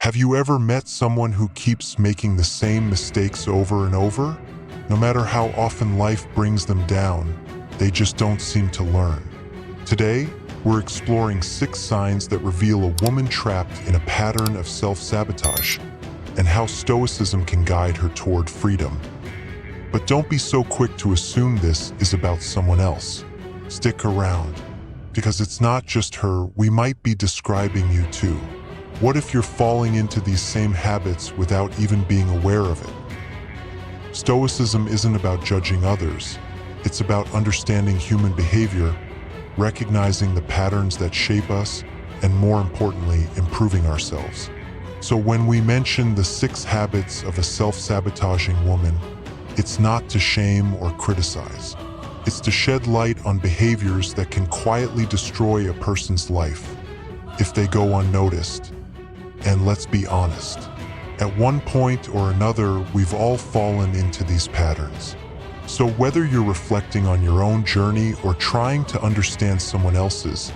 Have you ever met someone who keeps making the same mistakes over and over? No matter how often life brings them down, they just don't seem to learn. Today, we're exploring 6 signs that reveal a woman trapped in a pattern of self-sabotage and how Stoicism can guide her toward freedom. But don't be so quick to assume this is about someone else. Stick around, because it's not just her. We might be describing you too. What if you're falling into these same habits without even being aware of it? Stoicism isn't about judging others. It's about understanding human behavior, recognizing the patterns that shape us, and more importantly, improving ourselves. So when we mention the 6 habits of a self-sabotaging woman, it's not to shame or criticize. It's to shed light on behaviors that can quietly destroy a person's life if they go unnoticed. And let's be honest, at one point or another, we've all fallen into these patterns. So whether you're reflecting on your own journey or trying to understand someone else's,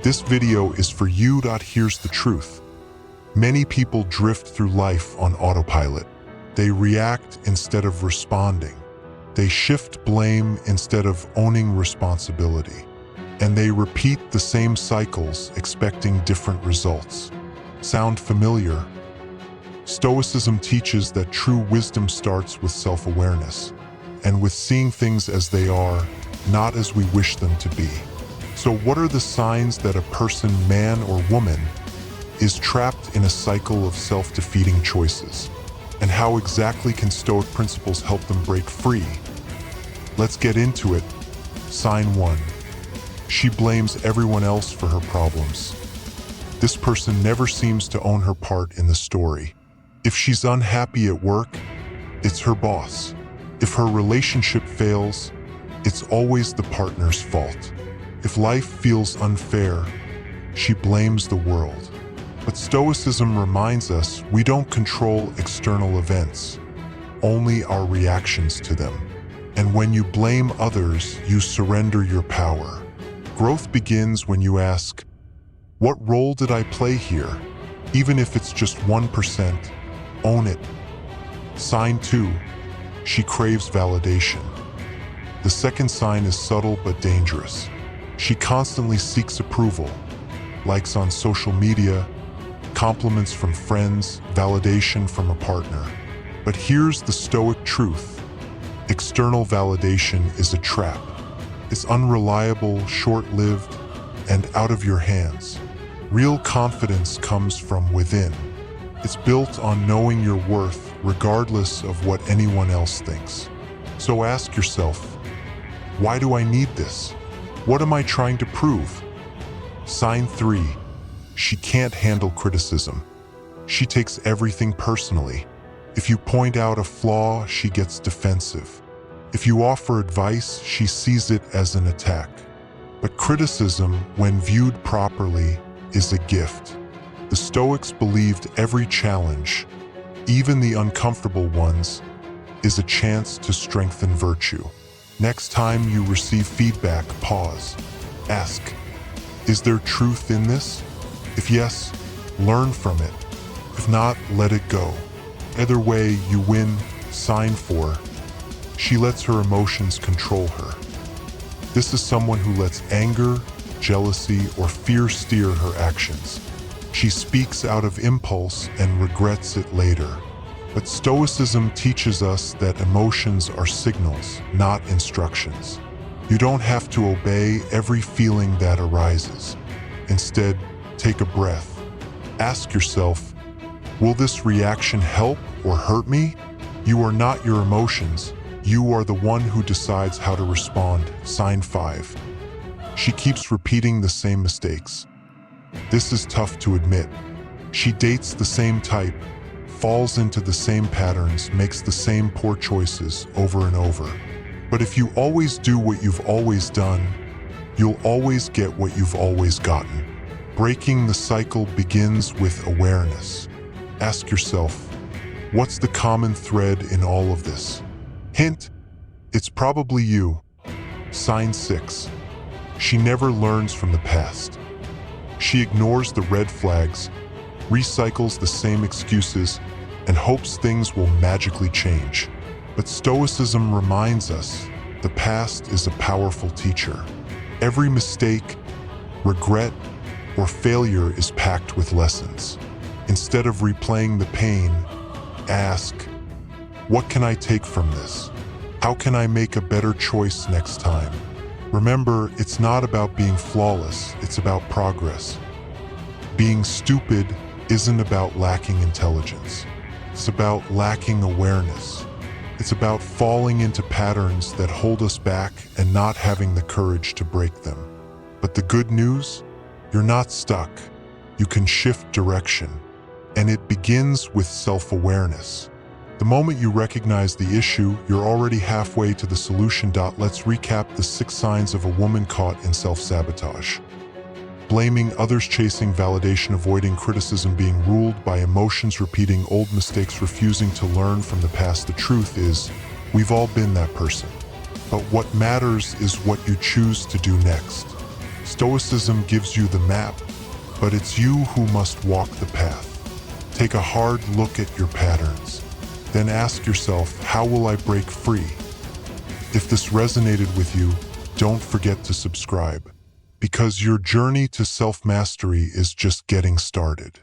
this video is for you. Here's the truth. Many people drift through life on autopilot. They react instead of responding. They shift blame instead of owning responsibility. And they repeat the same cycles, expecting different results. Sound familiar? Stoicism teaches that true wisdom starts with self-awareness, and with seeing things as they are, not as we wish them to be. So what are the signs that a person, man or woman, is trapped in a cycle of self-defeating choices? And how exactly can Stoic principles help them break free? Let's get into it. Sign 1. She blames everyone else for her problems. This person never seems to own her part in the story. If she's unhappy at work, it's her boss. If her relationship fails, it's always the partner's fault. If life feels unfair, she blames the world. But Stoicism reminds us we don't control external events, only our reactions to them. And when you blame others, you surrender your power. Growth begins when you ask, what role did I play here? Even if it's just 1%, own it. Sign 2. She craves validation. The second sign is subtle but dangerous. She constantly seeks approval, likes on social media, compliments from friends, validation from a partner. But here's the Stoic truth. External validation is a trap. It's unreliable, short-lived, and out of your hands. Real confidence comes from within. It's built on knowing your worth regardless of what anyone else thinks. So ask yourself, why do I need this? What am I trying to prove? Sign 3. She can't handle criticism. She takes everything personally. If you point out a flaw, she gets defensive. If you offer advice, she sees it as an attack. But criticism, when viewed properly, is a gift. The Stoics believed every challenge, even the uncomfortable ones, is a chance to strengthen virtue. Next time you receive feedback, pause. Ask, is there truth in this? If yes, learn from it. If not, let it go. Either way, you win. Sign 4. She lets her emotions control her. This is someone who lets anger, jealousy, or fear steer her actions. She speaks out of impulse and regrets it later. But Stoicism teaches us that emotions are signals, not instructions. You don't have to obey every feeling that arises. Instead, take a breath. Ask yourself, will this reaction help or hurt me? You are not your emotions. You are the one who decides how to respond. Sign 5. She keeps repeating the same mistakes. This is tough to admit. She dates the same type, falls into the same patterns, makes the same poor choices over and over. But if you always do what you've always done, you'll always get what you've always gotten. Breaking the cycle begins with awareness. Ask yourself, what's the common thread in all of this? Hint, it's probably you. Sign 6. She never learns from the past. She ignores the red flags, recycles the same excuses, and hopes things will magically change. But Stoicism reminds us the past is a powerful teacher. Every mistake, regret, or failure is packed with lessons. Instead of replaying the pain, ask, what can I take from this? How can I make a better choice next time? Remember, it's not about being flawless, it's about progress. Being stupid isn't about lacking intelligence. It's about lacking awareness. It's about falling into patterns that hold us back and not having the courage to break them. But the good news? You're not stuck. You can shift direction. And it begins with self-awareness. The moment you recognize the issue, you're already halfway to the solution. Let's recap the 6 signs of a woman caught in self-sabotage. Blaming others, chasing validation, avoiding criticism, being ruled by emotions, repeating old mistakes, refusing to learn from the past. The truth is, we've all been that person. But what matters is what you choose to do next. Stoicism gives you the map, but it's you who must walk the path. Take a hard look at your patterns. Then ask yourself, how will I break free? If this resonated with you, don't forget to subscribe, because your journey to self-mastery is just getting started.